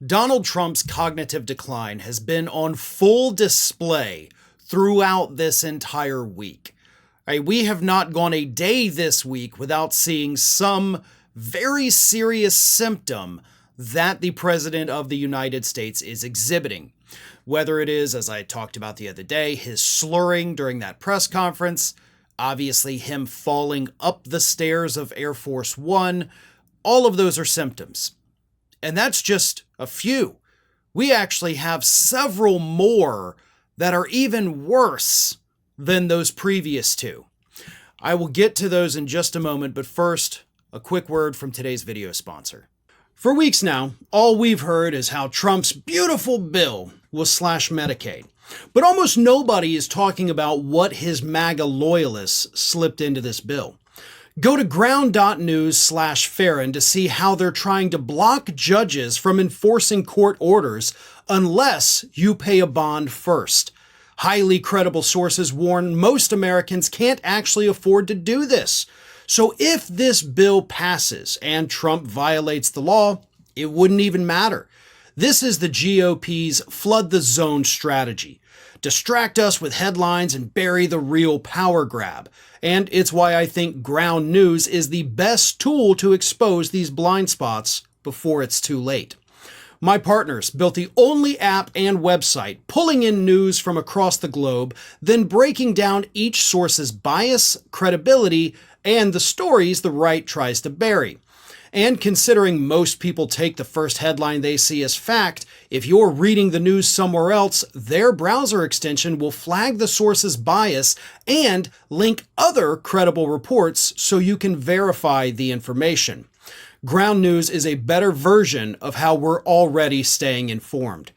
Donald Trump's cognitive decline has been on full display throughout this entire week. We have not gone a day this week without seeing some very serious symptom that the President of the United States is exhibiting. Whether it is, as I talked about the other day, his slurring during that press conference, obviously him falling up the stairs of Air Force One, all of those are symptoms. And that's just a few. We actually have several more that are even worse than those previous two. I will get to those in just a moment, but first, a quick word from today's video sponsor. For weeks now, all we've heard is how Trump's beautiful bill will slash Medicaid. But almost nobody is talking about what his MAGA loyalists slipped into this bill. Go to ground.news/Farron to see how they're trying to block judges from enforcing court orders unless you pay a bond first. Highly credible sources warn most Americans can't actually afford to do this. So if this bill passes and Trump violates the law, it wouldn't even matter. This is the GOP's flood the zone strategy. Distract us with headlines and bury the real power grab. And it's why I think Ground News is the best tool to expose these blind spots before it's too late. My partners built the only app and website pulling in news from across the globe, then breaking down each source's bias, credibility, and the stories the right tries to bury. And considering most people take the first headline they see as fact, if you're reading the news somewhere else, their browser extension will flag the source's bias and link other credible reports so you can verify the information. Ground News is a better version of how we're already staying informed.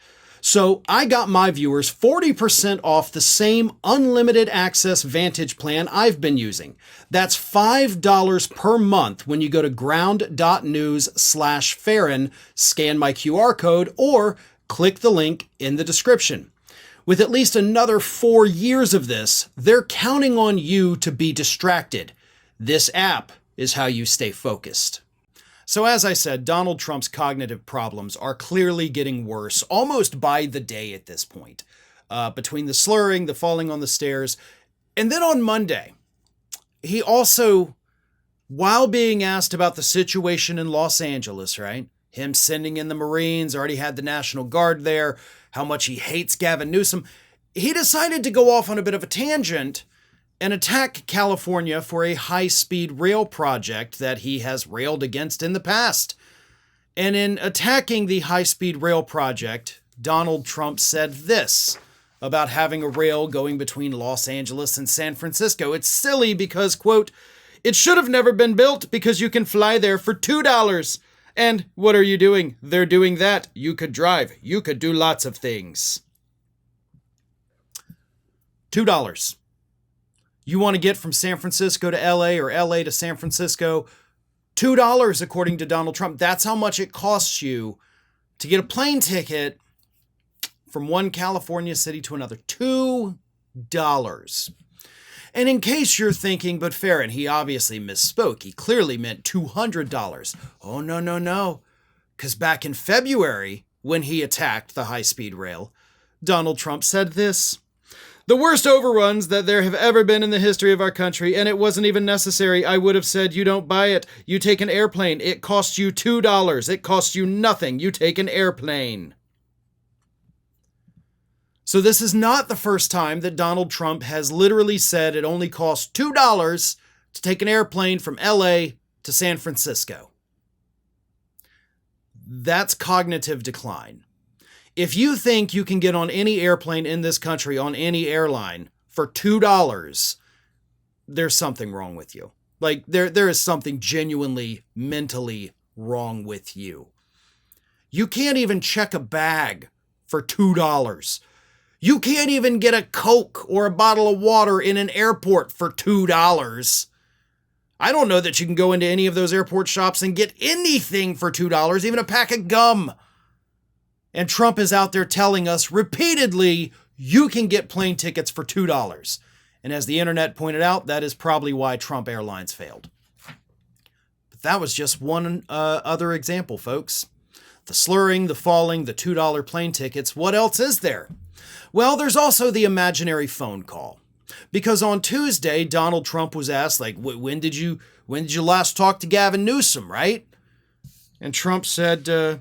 So I got my viewers 40% off the same unlimited access Vantage plan I've been using. That's $5 per month when you go to ground.news/Farron, scan my QR code, or click the link in the description. With at least another 4 years of this, they're counting on you to be distracted. This app is how you stay focused. So as I said, Donald Trump's cognitive problems are clearly getting worse almost by the day at this point. Between the slurring, the falling on the stairs, and then on Monday, he also, while being asked about the situation in Los Angeles, right? Him sending in the Marines, already had the National Guard there, how much he hates Gavin Newsom, he decided to go off on a bit of a tangent and attack California for a high-speed rail project that he has railed against in the past. And in attacking the high-speed rail project, Donald Trump said this about having a rail going between Los Angeles and San Francisco. It's silly because, quote, "It should have never been built because you can fly there for $2. And what are you doing? They're doing that. You could drive. You could do lots of things." $2. You want to get from San Francisco to LA or LA to San Francisco, $2 according to Donald Trump. That's how much it costs you to get a plane ticket from one California city to another. $2. And in case you're thinking, but Farron, he obviously misspoke. He clearly meant $200. Oh, no. Because back in February, when he attacked the high-speed rail, Donald Trump said this: "The worst overruns that there have ever been in the history of our country, and it wasn't even necessary. I would have said, you don't buy it. You take an airplane. It costs you $2. It costs you nothing. You take an airplane." So this is not the first time that Donald Trump has literally said it only costs $2 to take an airplane from LA to San Francisco. That's cognitive decline. If you think you can get on any airplane in this country on any airline for $2, there's something wrong with you. Like there is something genuinely mentally wrong with you. You can't even check a bag for $2. You can't even get a Coke or a bottle of water in an airport for $2. I don't know that you can go into any of those airport shops and get anything for $2, even a pack of gum. And Trump is out there telling us repeatedly, you can get plane tickets for $2. And as the internet pointed out, that is probably why Trump Airlines failed. But that was just one other example, folks. the slurring, the falling, the $2 plane tickets. What else is there? Well, there's also the imaginary phone call. Because on Tuesday, Donald Trump was asked, like, when did you last talk to Gavin Newsom, right? And Trump said, a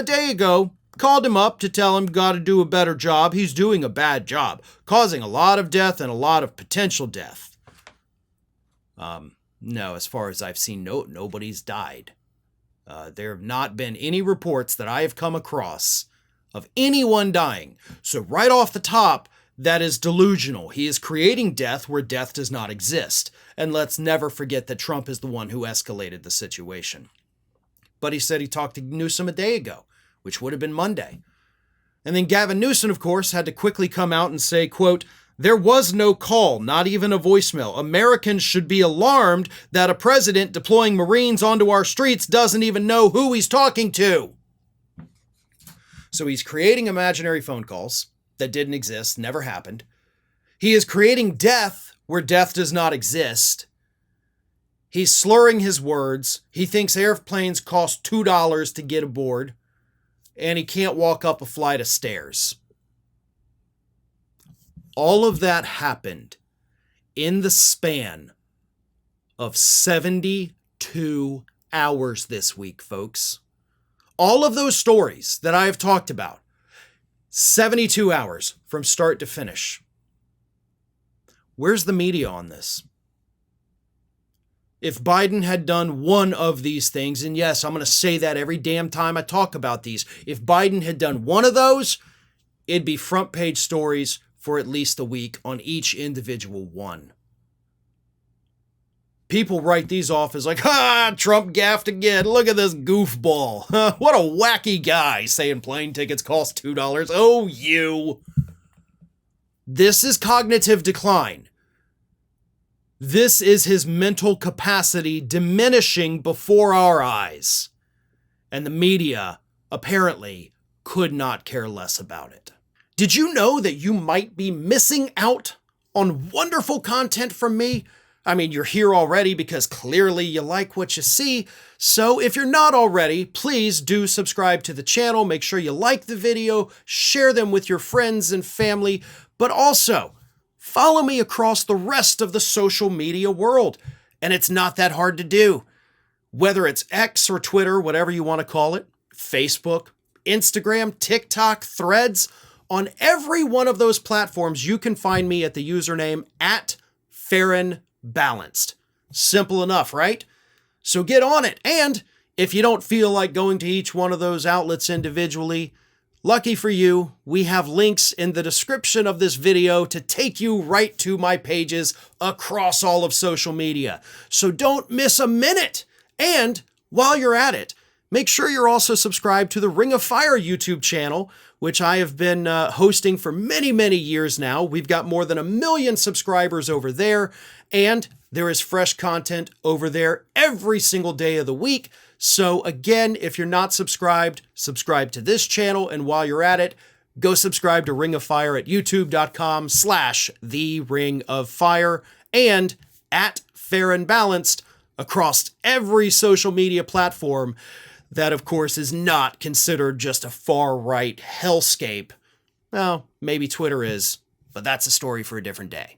day ago. Called him up to tell him got to do a better job. He's doing a bad job, causing a lot of death and a lot of potential death. No, as far as I've seen, nobody's died. There have not been any reports that I have come across of anyone dying. So right off the top, that is delusional. He is creating death where death does not exist. And let's never forget that Trump is the one who escalated the situation. But he said he talked to Newsom a day ago, which would have been Monday. And then Gavin Newsom, of course, had to quickly come out and say, quote, "There was no call, not even a voicemail. Americans should be alarmed that a president deploying Marines onto our streets doesn't even know who he's talking to." So he's creating imaginary phone calls that didn't exist, never happened. He is creating death where death does not exist. He's slurring his words. He thinks airplanes cost $2 to get aboard. And he can't walk up a flight of stairs. All of that happened in the span of 72 hours this week, folks. All of those stories that I have talked about, 72 hours from start to finish. Where's the media on this? If Biden had done one of these things, and yes, I'm going to say that every damn time I talk about these, if Biden had done one of those, it'd be front page stories for at least a week on each individual one. People write these off as like, Trump gaffed again. Look at this goofball. What a wacky guy saying plane tickets cost $2. Oh, you. This is cognitive decline. This is his mental capacity diminishing before our eyes. And the media, apparently, could not care less about it. Did you know that you might be missing out on wonderful content from me? I mean, you're here already because clearly you like what you see. So if you're not already, please do subscribe to the channel. Make sure you like the video, share them with your friends and family, but also follow me across the rest of the social media world. And it's not that hard to do. Whether it's X or Twitter, whatever you want to call it, Facebook, Instagram, TikTok, Threads, on every one of those platforms, you can find me at the username @FarronBalanced. Simple enough, right? So get on it. And if you don't feel like going to each one of those outlets individually, lucky for you, we have links in the description of this video to take you right to my pages across all of social media. So don't miss a minute. And while you're at it, make sure you're also subscribed to the Ring of Fire YouTube channel, which I have been hosting for many, many years now. We've got more than 1 million subscribers over there, and there is fresh content over there every single day of the week. So again, if you're not subscribed, subscribe to this channel. And while you're at it, go subscribe to Ring of Fire at youtube.com/The Ring of Fire and @FarronBalanced across every social media platform that, of course, is not considered just a far-right hellscape. Well, maybe Twitter is, but that's a story for a different day.